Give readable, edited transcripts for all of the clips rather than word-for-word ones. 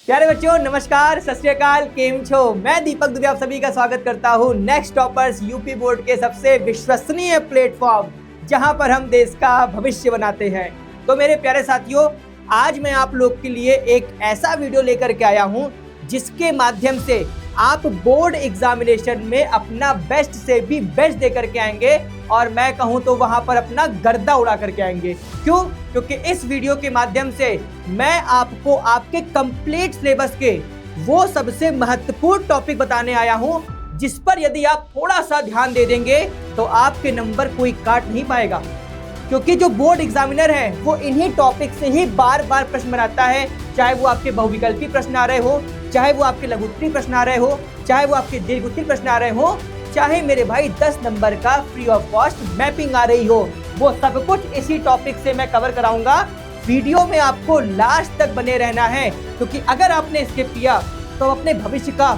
प्यारे बच्चों नमस्कार, सत श्री अकाल, केम छो। मैं दीपक दुबे आप सभी का स्वागत करता हूँ नेक्स्ट टॉपर्स यूपी बोर्ड के सबसे विश्वसनीय प्लेटफॉर्म, जहां पर हम देश का भविष्य बनाते हैं। तो मेरे प्यारे साथियों, आज मैं आप लोग के लिए एक ऐसा वीडियो लेकर के आया हूं जिसके माध्यम से आप बोर्ड एग्जामिनेशन में अपना बेस्ट से भी बेस्ट दे करके आएंगे और मैं कहूं तो वहां पर अपना गर्दा उड़ा करके आएंगे। क्यों? क्योंकि इस वीडियो के माध्यम से मैं आपको आपके कंप्लीट सिलेबस के वो सबसे महत्वपूर्ण टॉपिक बताने आया हूं जिस पर यदि आप थोड़ा सा ध्यान दे देंगे तो आपके नंबर कोई काट नहीं पाएगा। क्योंकि जो बोर्ड एग्जामिनर है वो इन्हीं टॉपिक से ही बार बार प्रश्न बनाता है, चाहे वो आपके बहुविकल्पी प्रश्न आ रहे हो, चाहे वो आपके लघु उत्तरीय प्रश्न आ रहे हो, चाहे वो आपके दीर्घ उत्तरीय प्रश्न आ रहे हो, चाहे मेरे भाई 10 नंबर का फ्री ऑफ कॉस्ट मैपिंग आ रही हो, वो सब कुछ इसी टॉपिक से मैं कवर कराऊंगा। वीडियो में आपको लास्ट तक बने रहना है, क्योंकि अगर आपने स्किप किया तो अपने भविष्य का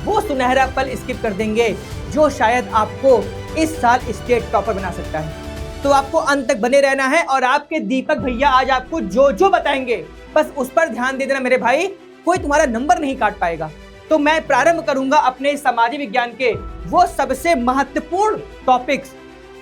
वो सुनहरा पल स्किप कर देंगे जो शायद आपको इस साल स्टेट टॉपर बना सकता है। तो आपको अंत तक बने रहना है और आपके दीपक भैया आज आपको जो जो बताएंगे बस उस पर ध्यान दे देना मेरे भाई, कोई तुम्हारा नंबर नहीं काट पाएगा। तो मैं प्रारंभ करूंगा अपने सामाजिक विज्ञान के वो सबसे महत्वपूर्ण टॉपिक्स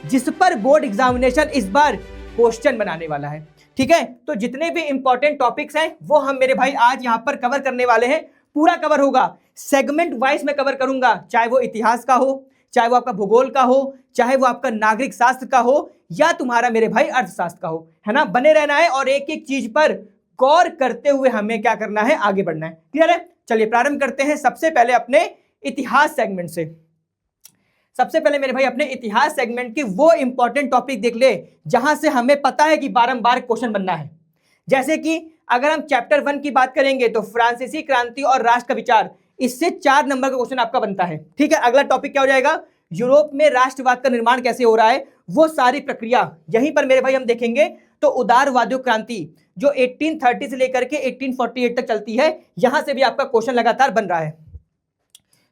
जिस पर बोर्ड एग्जामिनेशन इस बार क्वेश्चन बनाने वाला है। ठीक है, तो जितने भी इंपॉर्टेंट टॉपिक्स हैं वो हम मेरे भाई आज यहाँ पर कवर करने वाले हैं। पूरा कवर होगा, सेगमेंट वाइज में कवर करूंगा, चाहे वो इतिहास का हो, चाहे वो आपका भूगोल का हो, चाहे वो आपका नागरिक शास्त्र का हो, या तुम्हारा मेरे भाई अर्थशास्त्र का हो, है ना। बने रहना है और एक एक चीज पर गौर करते हुए हमें क्या करना है, आगे बढ़ना है। क्लियर है? चलिए प्रारंभ करते हैं सबसे पहले अपने इतिहास सेगमेंट से। सबसे पहले मेरे भाई अपने इतिहास सेगमेंट की वो इंपॉर्टेंट टॉपिक देख ले जहां से हमें पता है कि बारंबार क्वेश्चन बनना है। जैसे कि अगर हम चैप्टर 1 की बात करेंगे तो फ्रांसीसी क्रांति और राष्ट्र का विचार, इससे 4 नंबर का क्वेश्चन आपका बनता है। ठीक है, अगला टॉपिक क्या हो जाएगा, यूरोप में राष्ट्रवाद का निर्माण कैसे हो रहा है, वो सारी प्रक्रिया यहीं पर मेरे भाई हम देखेंगे। तो उदारवादियों क्रांति जो 1830 से लेकर के 1848 तक चलती है, यहां से भी आपका क्वेश्चन लगातार बन रहा है।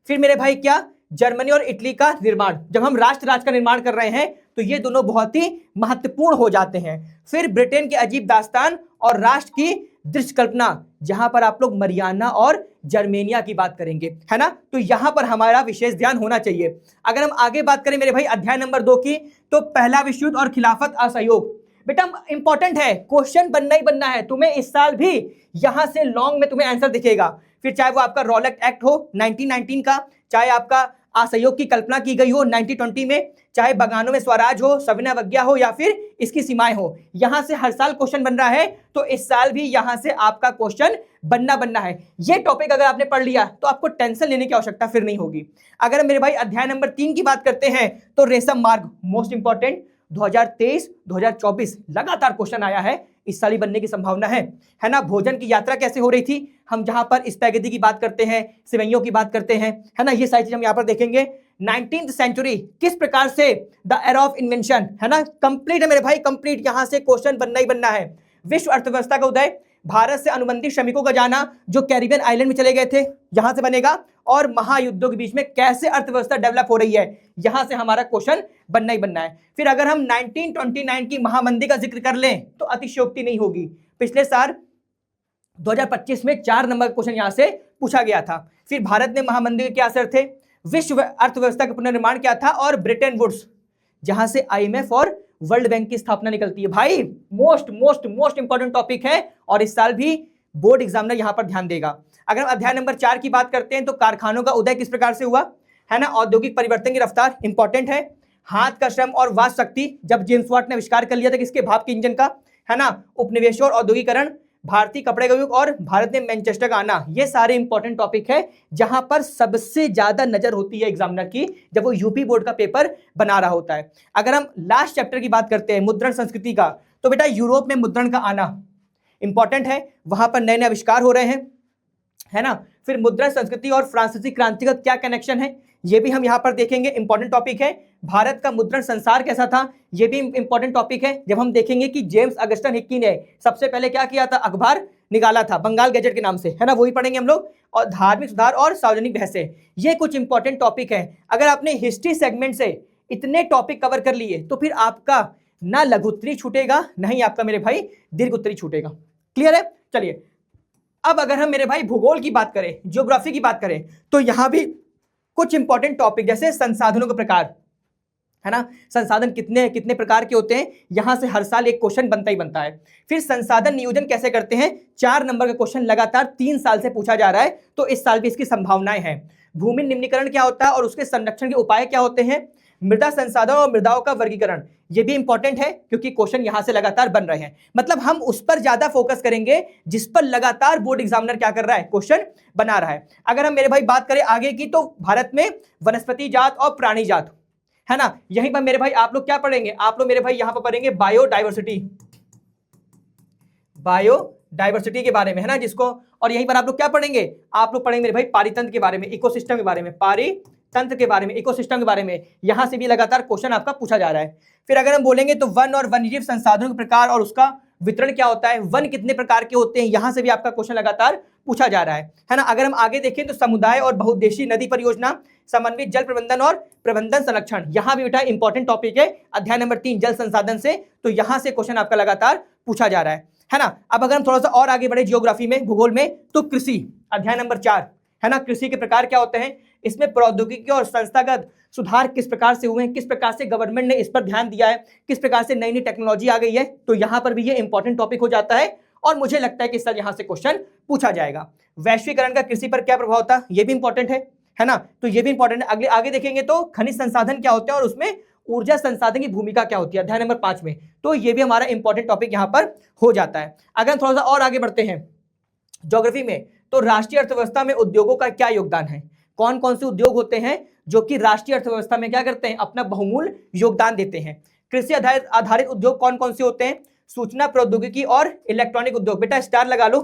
फिर मेरे भाई क्या, जर्मनी और इटली का निर्माण, जब हम राष्ट्र राज्य का निर्माण कर रहे हैं तो ये दोनों बहुत ही महत्वपूर्ण हो जाते हैं। फिर ब्रिटेन की अजीब दास्तान और राष्ट्र की दृश्य कल्पना, जहां पर आप लोग मरियाना और जर्मेनिया की बात करेंगे, है ना। तो यहां पर हमारा विशेष ध्यान होना चाहिए। अगर हम आगे बात करें मेरे भाई अध्याय नंबर 2 की, तो पहला विश्व युद्ध और खिलाफत असहयोग, बेटा इंपॉर्टेंट है, क्वेश्चन बनना ही बनना है तुम्हें इस साल भी। यहां से लॉन्ग में तुम्हें आंसर दिखेगा। फिर चाहे वो आपका रॉलेट एक्ट हो 1919 का, चाहे आपका असहयोग की कल्पना की गई हो 1920 में, चाहे बगानों में स्वराज हो, सविनय अवज्ञा हो, या फिर इसकी सीमाएं हो, यहां से हर साल क्वेश्चन बन रहा है। तो इस साल भी यहां से आपका क्वेश्चन बनना है। ये टॉपिक अगर आपने पढ़ लिया तो आपको टेंशन लेने की आवश्यकता फिर नहीं होगी। अगर मेरे भाई अध्याय नंबर 3 की बात करते हैं तो रेशम मार्ग, मोस्ट इंपॉर्टेंट, 2023-2024 लगातार क्वेश्चन आया है, इस साल ही बनने की संभावना है ना। भोजन की यात्रा कैसे हो रही थी, हम जहां पर स्पैगेटी की बात करते हैं, सिवैयों की बात करते हैं, है ना, ये सारी चीज हम यहां पर देखेंगे। 19th सेंचुरी किस प्रकार से द एरा ऑफ इन्वेंशन, है ना, कंप्लीट है मेरे भाई, कंप्लीट, यहां से क्वेश्चन बनना ही बनना है। विश्व अर्थव्यवस्था का उदय, भारत से अनुबंधित श्रमिकों का जाना जो कैरिबियन आइलैंड में चले गए थे, यहां से बनेगा। और महायुद्धों के बीच में कैसे अर्थव्यवस्था डेवलप हो रही है, यहां से हमारा क्वेश्चन बनना ही बनना है। फिर अगर हम 1929 की महामंदी का जिक्र कर लें तो अतिशयोक्ति नहीं होगी। पिछले साल 2025 में 4 नंबर का क्वेश्चन यहां से पूछा गया था। फिर भारत में महामंदी के क्या असर थे, विश्व अर्थव्यवस्था का पुनर्निर्माण क्या था, और ब्रिटेन वुड्स, जहां से IMF और वर्ल्ड बैंक की स्थापना निकलती है। भाई मोस्ट इंपॉर्टेंट टॉपिक है और इस साल भी बोर्ड एग्जामिनर यहां पर ध्यान देगा। अगर हम अध्याय नंबर 4 की बात करते हैं तो कारखानों का उदय किस प्रकार से हुआ, है ना, औद्योगिक परिवर्तन की रफ्तार इंपॉर्टेंट है। हाथ का श्रम और वाक शक्ति, जब जेम्स वाट ने आविष्कार कर लिया था किसके, भाप के इंजन का, है ना। उपनिवेश और औद्योगिकरण, भारतीय कपड़े का युग और भारत में मैनचेस्टर का आना, ये सारे इंपॉर्टेंट टॉपिक है जहां पर सबसे ज्यादा नजर होती है एग्जामिनर की जब वो यूपी बोर्ड का पेपर बना रहा होता है। अगर हम लास्ट चैप्टर की बात करते हैं मुद्रण संस्कृति का, तो बेटा यूरोप में मुद्रण का आना इंपॉर्टेंट है, वहां पर नए नए आविष्कार हो रहे हैं, है ना। फिर मुद्रण संस्कृति और फ्रांसीसी क्रांति का क्या कनेक्शन है, ये भी हम यहां पर देखेंगे, इंपॉर्टेंट टॉपिक है। भारत का मुद्रण संसार कैसा था, ये भी इंपॉर्टेंट टॉपिक है। जब हम देखेंगे कि जेम्स अगस्टन हिक्की ने सबसे पहले क्या किया था, अखबार निकाला था बंगाल गैजेट के नाम से, है ना, वही पढ़ेंगे हम लोग। और धार्मिक सुधार और सार्वजनिक बहसें, ये कुछ इंपॉर्टेंट टॉपिक है। अगर आपने हिस्ट्री सेगमेंट से इतने टॉपिक कवर कर लिए तो फिर आपका ना लघु उत्तरीय छूटेगा, ना ही आपका मेरे भाई दीर्घ उत्तरीय छूटेगा। क्लियर है? चलिए अब अगर हम मेरे भाई भूगोल की बात करें, ज्योग्राफी की बात करें, तो यहां भी कुछ इंपॉर्टेंट टॉपिक जैसे संसाधनों के प्रकार, है ना, संसाधन कितने कितने प्रकार के होते हैं, यहां से हर साल एक क्वेश्चन बनता ही बनता है। फिर संसाधन नियोजन कैसे करते हैं, 4 नंबर का क्वेश्चन लगातार 3 साल से पूछा जा रहा है, तो इस साल भी इसकी संभावनाएं हैं। भूमि निम्नीकरण क्या होता है और उसके संरक्षण के उपाय क्या होते हैं, मृदा संसाधन और मृदाओं का वर्गीकरण, ये भी इंपॉर्टेंट है क्योंकि क्वेश्चन यहां से लगातार बन रहे हैं। मतलब हम उस पर ज्यादा फोकस करेंगे जिस पर लगातार बोर्ड एग्जामिनर क्या कर रहा है, क्वेश्चन बना रहा है। अगर हम मेरे भाई बात करें आगे की, तो भारत में वनस्पति जात और प्राणी जात, है ना, यहीं पर मेरे भाई आप लोग क्या पढ़ेंगे, आप लोग मेरे भाई यहां पर पढ़ेंगे बायोडाइवर्सिटी, बायोडाइवर्सिटी के बारे में, है ना, जिसको, और यहीं पर आप लोग क्या पढ़ेंगे, आप लोग पढ़ेंगे मेरे भाई पारितंत्र के बारे में, इकोसिस्टम के बारे में, पारितंत्र के बारे में, इकोसिस्टम के बारे में, यहां से भी लगातार क्वेश्चन आपका पूछा जा रहा है। फिर अगर हम बोलेंगे तो वन और वन्यजीव संसाधनों के प्रकार और उसका वितरण क्या होता है, वन कितने प्रकार के होते हैं, यहां से भी आपका क्वेश्चन लगातार पूछा जा रहा है ना। अगर हम आगे देखें तो समुदाय और बहुउद्देशीय नदी परियोजना, समन्वित जल प्रबंधन और प्रबंधन संरक्षण, यहां भी बेटा इंपॉर्टेंट टॉपिक है, अध्याय नंबर 3 जल संसाधन से, तो यहां से क्वेश्चन आपका लगातार पूछा जा रहा है ना। अब अगर हम थोड़ा सा और आगे बढ़े जियोग्राफी में, भूगोल में, तो कृषि अध्याय नंबर 4, है ना, कृषि के प्रकार क्या होते हैं, इसमें प्रौद्योगिकी और संस्थागत सुधार किस प्रकार से हुए हैं, किस प्रकार से गवर्नमेंट ने इस पर ध्यान दिया है, किस प्रकार से नई नई टेक्नोलॉजी आ गई है, तो यहां पर भी ये इंपॉर्टेंट टॉपिक हो जाता है और मुझे लगता है कि सर यहां से क्वेश्चन पूछा जाएगा। वैश्वीकरण का कृषि पर क्या प्रभाव था, ये भी इंपॉर्टेंट है ना, तो ये भी इंपॉर्टेंट है। अगले आगे देखेंगे तो खनिज संसाधन क्या होते हैं और उसमें ऊर्जा संसाधन की भूमिका क्या होती है, अध्याय नंबर 5 में, तो ये भी हमारा इंपॉर्टेंट टॉपिक यहां पर हो जाता है। अगर हम थोड़ा सा और आगे बढ़ते हैं ज्योग्राफी में, तो राष्ट्रीय अर्थव्यवस्था में उद्योगों का क्या योगदान है, कौन कौन से उद्योग होते हैं जो कि राष्ट्रीय अर्थव्यवस्था में क्या करते हैं, अपना बहुमूल्य योगदान देते हैं। कृषि आधारित उद्योग कौन कौन से होते हैं, सूचना प्रौद्योगिकी और इलेक्ट्रॉनिक उद्योग, बेटा स्टार लगा लो,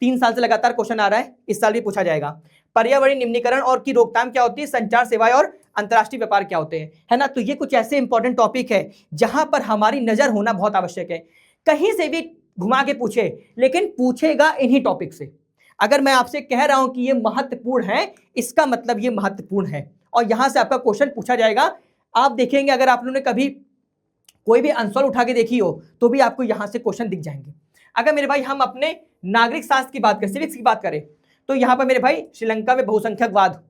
3 साल से लगातार क्वेश्चन आ रहा है, इस साल भी पूछा जाएगा। पर्यावरण निम्नीकरण और की रोकथाम क्या होती है, संचार सेवाएं और अंतर्राष्ट्रीय व्यापार क्या होते हैं, है ना। तो ये कुछ ऐसे इंपॉर्टेंट टॉपिक है जहां पर हमारी नजर होना बहुत आवश्यक है। कहीं से भी घुमा के पूछे, लेकिन पूछेगा इन्हीं टॉपिक से। अगर मैं आपसे कह रहा हूं कि ये महत्वपूर्ण है, इसका मतलब ये महत्वपूर्ण है और यहां से आपका क्वेश्चन पूछा जाएगा। आप देखेंगे अगर आप लोगों ने कभी कोई भी आंसर उठा के देखी हो तो भी आपको यहां से क्वेश्चन दिख जाएंगे। अगर मेरे भाई हम अपने नागरिक शास्त्र की बात करें, सिविक्स की बात करें, तो यहां पर मेरे भाई श्रीलंका में बहुसंख्यकवाद,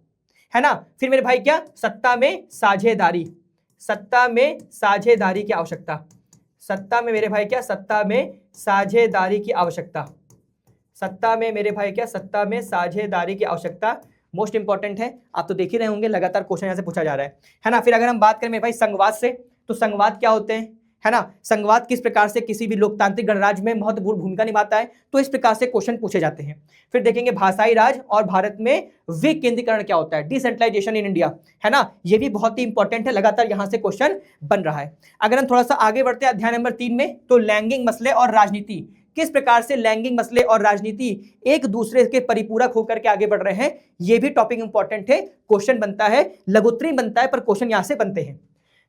है ना। फिर मेरे भाई क्या, सत्ता में साझेदारी, सत्ता में साझेदारी की आवश्यकता, सत्ता में मेरे भाई क्या, सत्ता में साझेदारी की आवश्यकता, सत्ता में मेरे भाई क्या, सत्ता में साझेदारी की आवश्यकता मोस्ट इंपॉर्टेंट है। आप तो देख ही रहे होंगे लगातार क्वेश्चन यहां से पूछा जा रहा है ना। फिर अगर हम बात करें मेरे भाई संघवाद से, तो संघवाद क्या होते हैं, है ना, संघवाद किस प्रकार से किसी भी लोकतांत्रिक गणराज्य में महत्वपूर्ण भूमिका निभाता है, तो इस प्रकार से क्वेश्चन पूछे जाते हैं। फिर देखेंगे भाषाई राज और भारत में विकेंद्रीकरण क्या होता है, डिसेंट्रलाइजेशन इन इंडिया, है ना, ये भी बहुत ही इंपॉर्टेंट है, लगातार यहां से क्वेश्चन बन रहा है। अगर हम थोड़ा सा आगे बढ़ते हैं अध्याय नंबर 3 में, तो लैंगिक मसले और राजनीति, किस प्रकार से लैंगिक मसले और राजनीति एक दूसरे के परिपूरक होकर के आगे बढ़ रहे हैं, ये भी टॉपिक इंपॉर्टेंट है, क्वेश्चन बनता है, लघुत्तरी बनता है पर क्वेश्चन यहां से बनते हैं,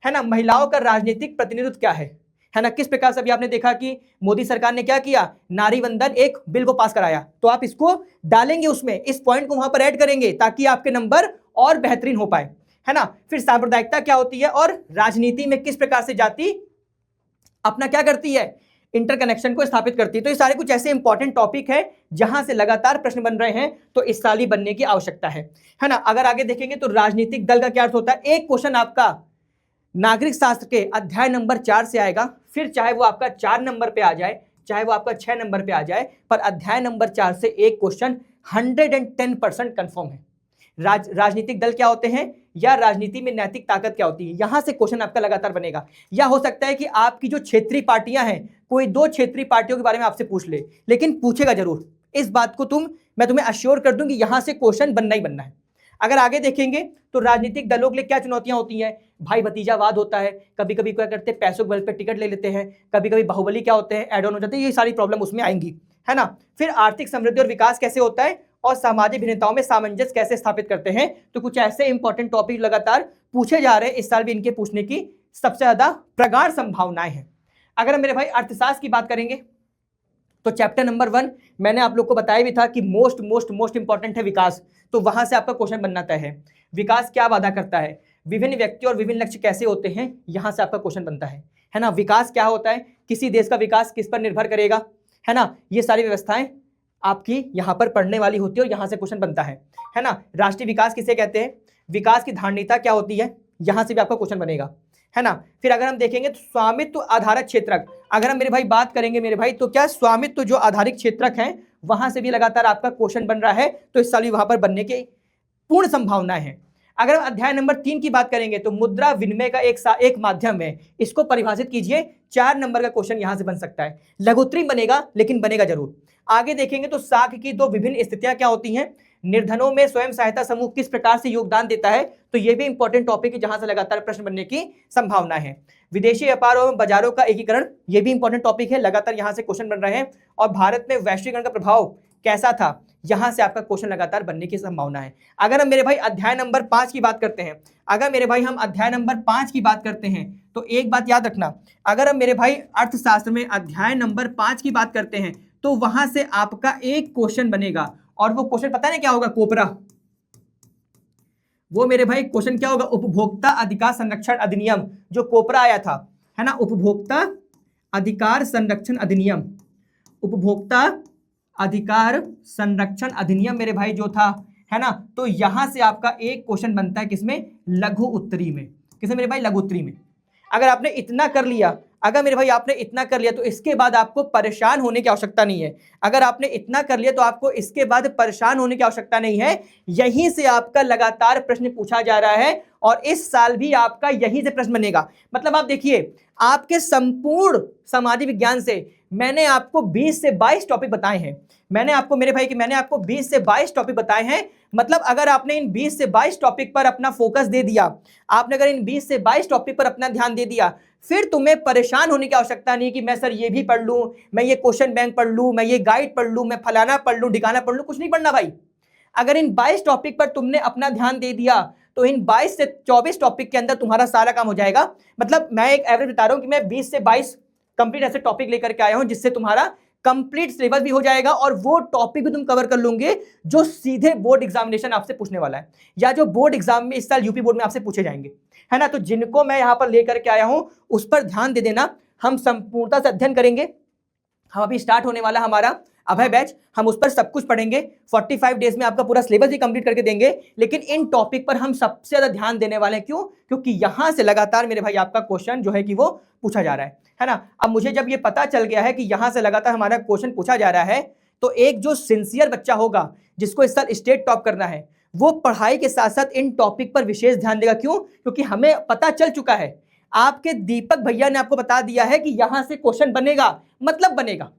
है ना। महिलाओं का राजनीतिक प्रतिनिधित्व क्या है ना, किस प्रकार से अभी आपने देखा कि मोदी सरकार ने क्या किया, नारी वंदन एक बिल को पास कराया, तो आप इसको डालेंगे उसमें, इस पॉइंट को वहां पर ऐड करेंगे ताकि आपके नंबर और बेहतरीन हो पाए, है ना। फिर सांप्रदायिकता क्या होती है और राजनीति में किस प्रकार से जाति अपना क्या करती है, इंटरकनेक्शन को स्थापित करती है। तो ये सारे कुछ ऐसे इंपॉर्टेंट टॉपिक है जहां से लगातार प्रश्न बन रहे हैं, तो इस साल ही बनने की आवश्यकता है ना। अगर आगे देखेंगे तो राजनीतिक दल का क्या अर्थ होता है, एक क्वेश्चन आपका नागरिक शास्त्र के अध्याय नंबर 4 से आएगा, फिर चाहे वो आपका 4 नंबर पे आ जाए, चाहे वो आपका 6 नंबर पे आ जाए, पर अध्याय नंबर 4 से एक क्वेश्चन 110% कंफर्म है। राजनीतिक दल क्या होते हैं या राजनीति में नैतिक ताकत क्या होती है, यहां से क्वेश्चन आपका लगातार बनेगा। या हो सकता है कि आपकी जो क्षेत्रीय पार्टियां हैं, कोई 2 क्षेत्रीय पार्टियों के बारे में आपसे पूछ ले, लेकिन पूछेगा जरूर, इस बात को मैं तुम्हें अश्योर कर दूं कि यहां से क्वेश्चन बनना ही बनना है। अगर आगे देखेंगे तो राजनीतिक दलों के लिए क्या चुनौतियां होती हैं, भाई भतीजावाद होता है, कभी कभी क्या करते हैं पैसों के बल पे टिकट ले लेते हैं, कभी कभी बाहुबली क्या होते हैं, एड ऑन हो जाते हैं, ये सारी प्रॉब्लम उसमें आएंगी, है ना। फिर आर्थिक समृद्धि और विकास कैसे होता है और सामाजिक भिन्नताओं में सामंजस्य कैसे स्थापित करते हैं, तो कुछ ऐसे इंपॉर्टेंट टॉपिक लगातार पूछे जा रहे हैं, इस साल भी इनके पूछने की सबसे ज्यादा प्रगाढ़ संभावनाएं हैं। अगर हम मेरे भाई अर्थशास्त्र की बात करेंगे तो चैप्टर नंबर 1 मैंने आप लोग को बताया भी था कि मोस्ट इंपॉर्टेंट है विकास, तो वहां से आपका क्वेश्चन बनना तय है। विकास क्या वादा करता है, विभिन्न व्यक्ति और विभिन्न लक्ष्य कैसे होते हैं, यहां से आपका क्वेश्चन बनता है ना। विकास क्या होता है, किसी देश का विकास किस पर निर्भर करेगा, है ना, ये सारी व्यवस्थाएं आपकी यहाँ पर पढ़ने वाली होती है और यहाँ से क्वेश्चन बनता है ना। राष्ट्रीय विकास किसे कहते हैं, विकास की धारणीयता क्या होती है, यहाँ से भी आपका क्वेश्चन बनेगा, है ना। फिर अगर हम देखेंगे तो स्वामित्व आधारित क्षेत्रक, अगर हम मेरे भाई बात करेंगे मेरे भाई, तो क्या स्वामित्व जो आधारित क्षेत्रक है वहां से भी लगातार आपका क्वेश्चन बन रहा है, तो इस साल भी वहां पर बनने की पूर्ण संभावना है। अगर हम अध्याय नंबर 3 की बात करेंगे तो मुद्रा विनिमय का एक माध्यम है, इसको परिभाषित कीजिए, 4 नंबर का क्वेश्चन यहां से बन सकता है। लघुत्तरी बनेगा लेकिन बनेगा जरूर। आगे देखेंगे तो साख की दो विभिन्न स्थितियां क्या होती हैं, निर्धनों में स्वयं सहायता समूह किस प्रकार से योगदान देता है, तो यह भी इंपॉर्टेंट टॉपिक है जहां से लगातार प्रश्न बनने की संभावना है। विदेशी व्यापार एवं बाजारों का एकीकरण, यह भी इंपॉर्टेंट टॉपिक है, लगातार यहां से क्वेश्चन बन रहे हैं। और भारत में वैश्वीकरण का प्रभाव कैसा था, यहां से आपका क्वेश्चन लगातार बनने की संभावना है। अगर हम मेरे भाई अध्याय नंबर 5 की बात करते हैं, अगर मेरे भाई हम अध्याय नंबर 5 की बात करते हैं तो एक बात याद रखना, अगर हम मेरे भाई अर्थशास्त्र में अध्याय नंबर 5 की बात करते हैं तो वहां से आपका एक क्वेश्चन बनेगा, और वो क्वेश्चन पता है क्या होगा, कोपरा। वो मेरे भाई क्वेश्चन क्या होगा, उपभोक्ता अधिकार संरक्षण अधिनियम, जो कोपरा आया था, है ना, उपभोक्ता अधिकार संरक्षण अधिनियम, उपभोक्ता अधिकार संरक्षण अधिनियम मेरे भाई जो था, है ना। तो यहां से आपका एक क्वेश्चन बनता है किसमें, लघु उत्तरी में। किसमें मेरे भाई, लघु उत्तरी में। अगर आपने इतना कर लिया, अगर मेरे भाई आपने इतना कर लिया तो इसके बाद आपको परेशान होने की आवश्यकता नहीं है। अगर आपने इतना कर लिया तो आपको इसके बाद परेशान होने की आवश्यकता नहीं है। यहीं से आपका लगातार प्रश्न पूछा जा रहा है और इस साल भी आपका यहीं से प्रश्न बनेगा। मतलब आप देखिए, आपके संपूर्ण सामाजिक विज्ञान से मैंने आपको 20 से 22 टॉपिक बताए हैं। मैंने आपको मेरे भाई कि मैंने आपको 20 से 22 टॉपिक बताए हैं। मतलब अगर आपने इन 20 से 22 टॉपिक पर अपना फोकस दे दिया, आपने अगर इन 20 से 22 टॉपिक पर अपना ध्यान दे दिया, फिर तुम्हें परेशान होने की आवश्यकता नहीं कि मैं सर ये भी पढ़ लूं, मैं ये क्वेश्चन बैंक पढ़ लूं, मैं ये गाइड पढ़ लूं, मैं फलाना पढ़ लूं, ढिकाना पढ़ लूं, कुछ नहीं पढ़ना भाई। अगर इन 22 टॉपिक पर तुमने अपना ध्यान दे दिया तो इन 22 से 24 टॉपिक के अंदर तुम्हारा सारा काम हो जाएगा। मतलब मैं एक एवरेज बता रहा हूं कि मैं 20 से 22 कंप्लीट ऐसे टॉपिक लेकर के आया हूं जिससे तुम्हारा कंप्लीट सिलेबस भी हो जाएगा और वो टॉपिक भी तुम कवर कर लोगे जो सीधे बोर्ड एग्जामिनेशन आपसे पूछने वाला है, या जो बोर्ड एग्जाम में इस साल यूपी बोर्ड में आपसे पूछे जाएंगे, है ना। तो जिनको मैं यहां पर लेकर के आया हूं उस पर ध्यान दे देना। हम संपूर्णता से अध्ययन करेंगे। हम अभी स्टार्ट होने वाला हमारा अभय बैच, हम उस पर सब कुछ पढ़ेंगे। 45 डेज में आपका पूरा सिलेबस भी कंप्लीट करके देंगे, लेकिन इन टॉपिक पर हम सबसे ज्यादा ध्यान देने वाले हैं। क्यों? क्योंकि यहां से लगातार मेरे भाई आपका क्वेश्चन जो है कि वो पूछा जा रहा है ना। अब मुझे जब ये पता चल गया है कि यहां से लगातार हमारा क्वेश्चन पूछा जा रहा है, तो एक जो सिंसियर बच्चा होगा जिसको इस साल स्टेट टॉप करना है, वो पढ़ाई के साथ साथ इन टॉपिक पर विशेष ध्यान देगा। क्यों? क्योंकि हमें पता चल चुका है, आपके दीपक भैया ने आपको बता दिया है कि यहां से क्वेश्चन बनेगा, मतलब बनेगा।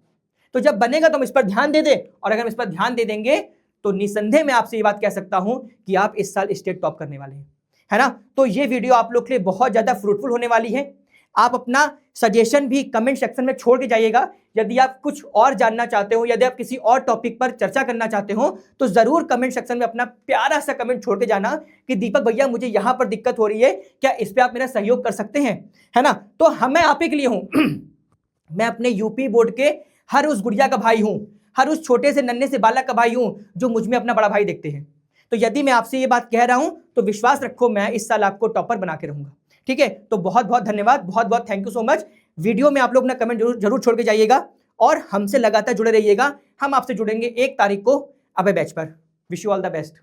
तो जब बनेगा तो हम इस पर ध्यान दे दें, और अगर हम इस पर ध्यान दे देंगे तो निसंदेह मैं आपसे ये बात कह सकता हूं कि आप इस साल स्टेट टॉप करने वाले हैं, है ना। तो ये वीडियो आप लोग के लिए बहुत ज्यादा फ्रूटफुल होने वाली है। आप अपना सजेशन भी कमेंट सेक्शन में छोड़ के जाइएगा। यदि आप कुछ और जानना चाहते हो, यदि आप किसी और टॉपिक पर चर्चा करना चाहते हो, तो जरूर कमेंट सेक्शन में अपना प्यारा सा कमेंट छोड़ के जाना कि दीपक भैया मुझे यहां पर दिक्कत हो रही है, क्या इस पे आप मेरा सहयोग कर सकते हैं, है ना। तो मैं आप ही के लिए हूं। मैं अपने यूपी बोर्ड के हर उस गुड़िया का भाई हूं, हर उस छोटे से नन्हे से बालक का भाई हूं जो मुझ में अपना बड़ा भाई देखते हैं। तो यदि मैं आपसे ये बात कह रहा हूं तो विश्वास रखो, मैं इस साल आपको टॉपर बना के रहूंगा। ठीक है, तो बहुत बहुत धन्यवाद, बहुत बहुत thank you so much. Video में आप लोग अपना कमेंट जरूर छोड़ के जाइएगा और हमसे लगातार जुड़े रहिएगा। हम आपसे जुड़ेंगे 1 तारीख को अभय बैच पर। Wish you all the best.